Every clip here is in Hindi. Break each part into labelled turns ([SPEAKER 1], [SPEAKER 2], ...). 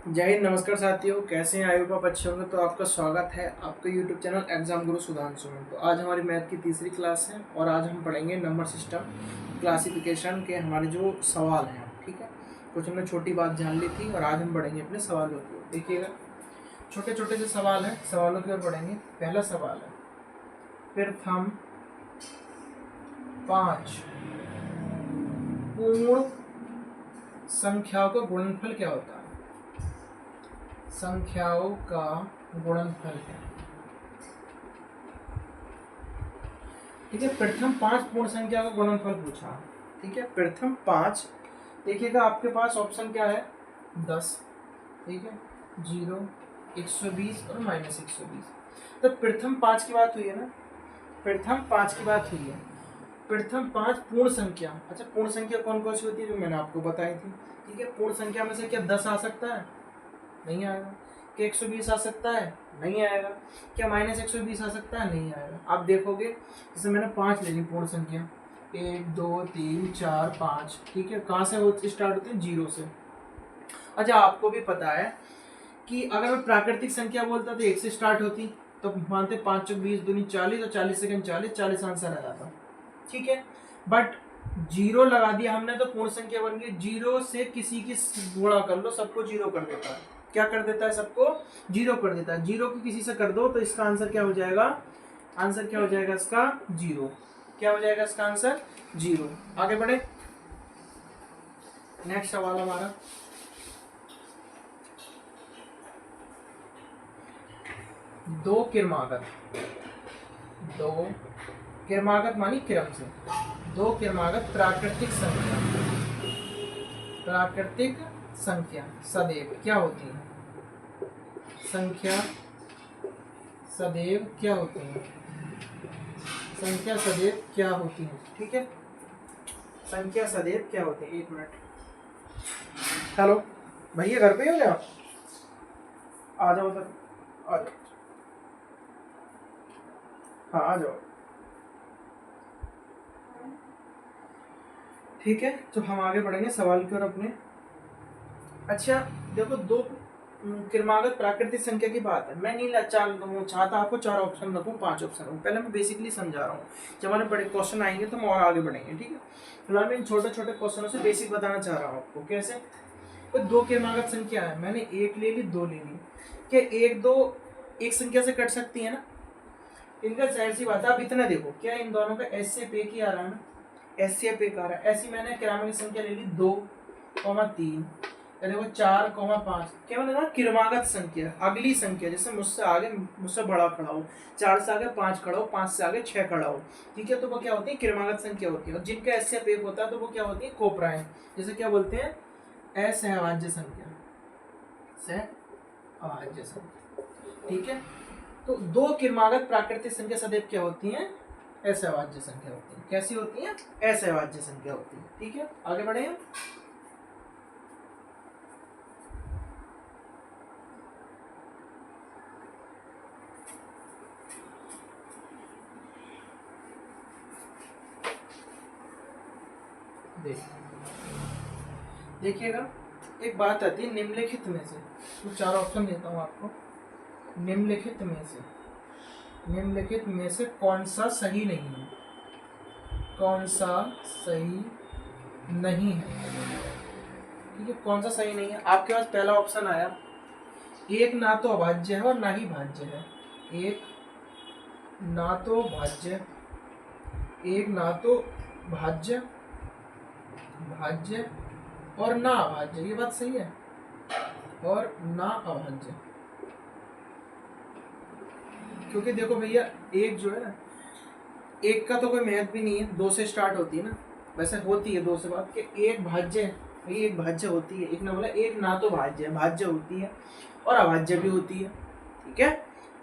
[SPEAKER 1] जय हिंद, नमस्कार साथियों, कैसे हैं? आई होप आप अच्छे होंगे। तो आपका स्वागत है आपके यूट्यूब चैनल एग्जाम गुरु सुधांशु में। तो आज हमारी मैथ की तीसरी क्लास है और आज हम पढ़ेंगे नंबर सिस्टम क्लासिफिकेशन के हमारे जो सवाल हैं। ठीक है, कुछ हमने छोटी बात जान ली थी और आज हम बढ़ेंगे अपने सवालों की ओर। देखिएगा, छोटे छोटे से सवाल हैं, सवालों की ओर बढ़ेंगे। पहला सवाल है, प्रथम 5 पूर्ण संख्याओं का गुणनफल क्या होता है? संख्याओं का गुणनफल है। ठीक है, प्रथम 5 पूर्ण संख्या का गुणनफल पूछा। ठीक है, प्रथम 5। देखिएगा आपके पास ऑप्शन क्या है? 10, ठीक है, 0, 120 और -120। तो प्रथम 5 की बात हुई है ना, प्रथम 5 की बात हुई है। प्रथम 5 पूर्ण संख्या। अच्छा, पूर्ण संख्या कौन कौन सी होती है जो मैंने आपको बताई थी? ठीक है, पूर्ण संख्या में से क्या 10 आ सकता है? नहीं आएगा। क्या 120 आ सकता है? नहीं आएगा। क्या -120 आ सकता है? नहीं आएगा। आप देखोगे, जैसे मैंने 5 ले ली पूर्ण संख्या, 1 2 3 4 5। ठीक है, कहाँ से स्टार्ट होते हैं? 0 से। अच्छा, आपको भी पता है कि अगर मैं प्राकृतिक संख्या बोलता तो 1 से स्टार्ट होती, तो मानते 5 चौक 20 दूनी 40 और 40 सेकंड 40 आंसर आ जाता। ठीक है, बट 0 लगा दिया हमने तो पूर्ण संख्या बन गई। 0 से किसी की गुणा कर लो, सबको 0 कर देता है। क्या कर देता है? सबको 0 कर देता है। 0 को किसी से कर दो तो इसका आंसर क्या हो जाएगा? आंसर क्या हो जाएगा इसका? 0। क्या हो जाएगा इसका आंसर? 0। आगे बढ़े, नेक्स्ट सवाल हमारा, दो क्रमागत मानी क्रम से, दो क्रमागत प्राकृतिक संख्या सदैव क्या होती है? संख्या सदैव क्या होती है? संख्या सदैव क्या होती है? ठीक है, संख्या सदैव क्या होती है? 1 मिनट। हेलो भैया, घर पे ही हो क्या? आ जाओ उधर, आ जाओ। हाँ, आ जाओ। ठीक है, तो हम आगे बढ़ेंगे सवाल की ओर अपने। अच्छा देखो, दो क्रमागत प्राकृतिक संख्या की बात है। मैं नहीं चाहता आपको 4 ऑप्शन रखूं, 5 ऑप्शन रखूं। पहले मैं बेसिकली समझा रहा हूँ, जब हमारे बड़े क्वेश्चन आएंगे तो हम और आगे बढ़ेंगे। ठीक है, फिलहाल मैं इन छोटे छोटे क्वेश्चनों से बेसिक बताना चाह रहा हूँ आपको। कैसे? तो दो क्रमागत संख्या है, मैंने 1 ले ली, 2 ले ली। क्या 1 2 एक संख्या से कट सकती है ना? इनका जाहिर सी बात है। आप इतना देखो, क्या इन दोनों का एस से पे की आ रहा है ना, एस से पे का आ रहा है। ऐसी मैंने क्रमागत संख्या ले ली 2, 3, देखो 4, 5। क्या मैंने कहा? क्रमागत संख्या, अगली संख्या, जैसे मुझसे आगे, मुझसे बड़ा खड़ा हो, 4 से आगे 5 खड़ा हो, 5 से आगे 6 खड़ा हो। ठीक है, तो वो क्या होती है? क्रमागत संख्या होती है। और जिनका एस से पे होता है तो वो क्या होती है? कोपराएं। जैसे क्या बोलते हैं? असहभाज्य संख्या, सहभाज्य संख्या। ठीक है, तो दो क्रमागत प्राकृतिक संख्या सदैव क्या होती हैं? असहभाज्य संख्या होती है। कैसी होती है? असहभाज्य संख्या होती है। ठीक है, आगे बढ़े हम। देखिएगा, एक बात आती है निम्नलिखित में से, तो 4 ऑप्शन देता हूँ आपको। निम्नलिखित में से कौन सा सही नहीं है? कौन सा सही नहीं है? ठीक है, कौन सा सही नहीं है? आपके पास पहला ऑप्शन आया, एक ना तो अभाज्य है और ना ही भाज्य है। एक ना तो भाज्य, एक ना तो भाज्य और ना अभाज्य। ये बात सही है, और ना अभाज्य। क्योंकि देखो भैया, एक जो है ना, एक का तो कोई महत्व भी नहीं है, 2 से स्टार्ट होती है ना। वैसे होती है 2 से बात कि एक भाज्य है, एक भाज्य होती है। एक ने बोला एक ना तो भाज्य होती है और अभाज्य भी होती है। ठीक है,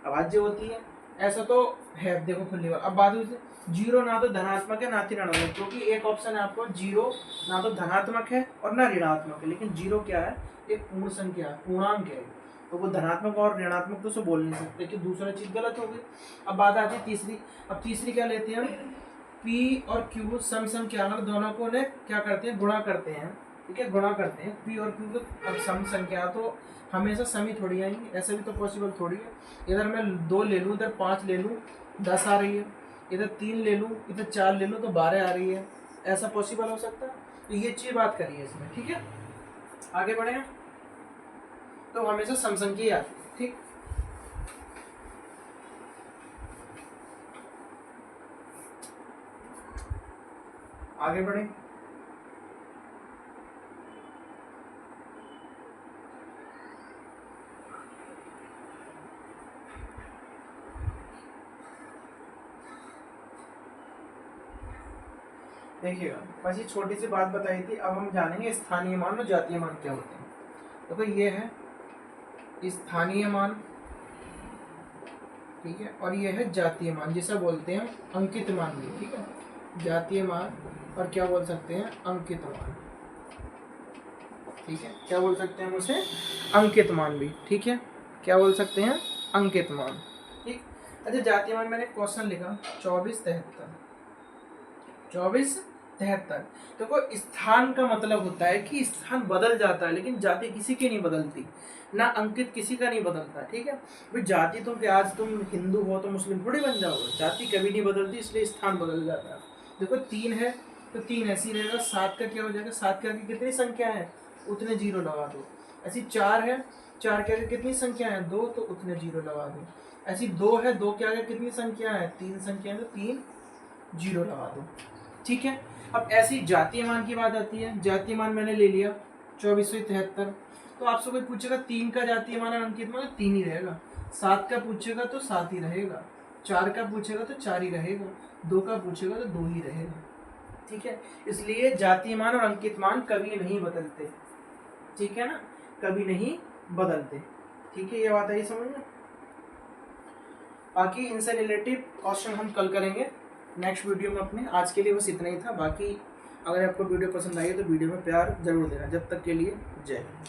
[SPEAKER 1] अभाज्य होती है, ऐसा तो है। देखो खुली बात। अब बात हुई 0 ना तो धनात्मक है ना ही ऋणात्मक, क्योंकि एक ऑप्शन है आपको 0 ना तो धनात्मक है और ना ऋणात्मक है। लेकिन 0 क्या है? एक पूर्ण संख्या है, पूर्णांक है, तो वो धनात्मक और ऋणात्मक तो बोल नहीं सकते कि दूसरा चीज गलत हो गई। अब बात आती है तीसरी। अब तीसरी क्या लेते हैं हम? P और Q सम क्या दोनों को ने क्या करते हैं? गुणा करते हैं। ठीक है, गुणा करते हैं पी और क्यू को। अब सम संख्या तो हमेशा सम ही थोड़ी आएंगी, ऐसा भी तो पॉसिबल थोड़ी है। इधर मैं 2 ले लूँ, इधर 5 ले लूँ, 10 आ रही है। इधर 3 ले लूँ, इधर 4 ले लूँ तो 12 आ रही है। ऐसा पॉसिबल हो सकता है? तो ये चीज़ बात करिए इसमें, ठीक है। आगे बढ़े हैं तो हमेशा सम संख्या ही आती है, ठीक। आगे बढ़े। देखिएगा, बस ये छोटी सी बात बताई थी। अब हम जानेंगे स्थानीय मान और जातीय मान क्या होते हैं। देखो ये है स्थानीय मान, ठीक है, और ये है जातीय मान, जिसे बोलते हैं अंकित मान भी, ठीक है। जातीय मान और क्या बोल सकते हैं, अंकित मान, ठीक है। क्या बोल सकते हैं उसे, अंकित मान भी, ठीक है। क्या बोल सकते हैं, अंकित मान, ठीक। अच्छा, जातीय मान मैंने क्वेश्चन लिखा 2473, 2473। देखो स्थान का मतलब होता है कि स्थान बदल जाता है, लेकिन जाति किसी की नहीं बदलती, ना अंकित किसी का नहीं बदलता, ठीक है। भाई जाति तो क्या, आज तुम हिंदू हो तो मुस्लिम थोड़ी बन जाओगे, जाति कभी नहीं बदलती, इसलिए स्थान बदल जाता है। देखो 3 है तो 3 ऐसी रहेगा। 7 का क्या हो जाएगा, 7 के आगे कितनी संख्या है, उतने जीरो लगा दो। ऐसी 4 है, 4 के आगे कितनी संख्या है, 2, तो उतने जीरो लगा दो। ऐसी 2 है, 2 के आगे कितनी संख्या है, 3 संख्या है, तो 3 जीरो लगा दो, ठीक है। अब ऐसी जातीय मान की बात आती है। जातीय मान मैंने ले लिया 2473। तो आपसे कोई पूछेगा 3 का जातीय मान और अंकित मान, 3 ही रहेगा। 7 का पूछेगा तो 7 ही रहेगा। 4 का पूछेगा तो 4 ही रहेगा। 2 का पूछेगा तो 2 ही रहेगा, ठीक है। इसलिए जातीय मान और अंकित मान कभी नहीं बदलते, ठीक है ना, कभी नहीं बदलते, ठीक है। ये बात आई समझ में। बाकी इनसे रिलेटिव क्वेश्चन हम कल करेंगे नेक्स्ट वीडियो में अपने। आज के लिए बस इतना ही था। बाकी अगर आपको वीडियो पसंद आई है तो वीडियो में प्यार जरूर देना। जब तक के लिए जय हिंद।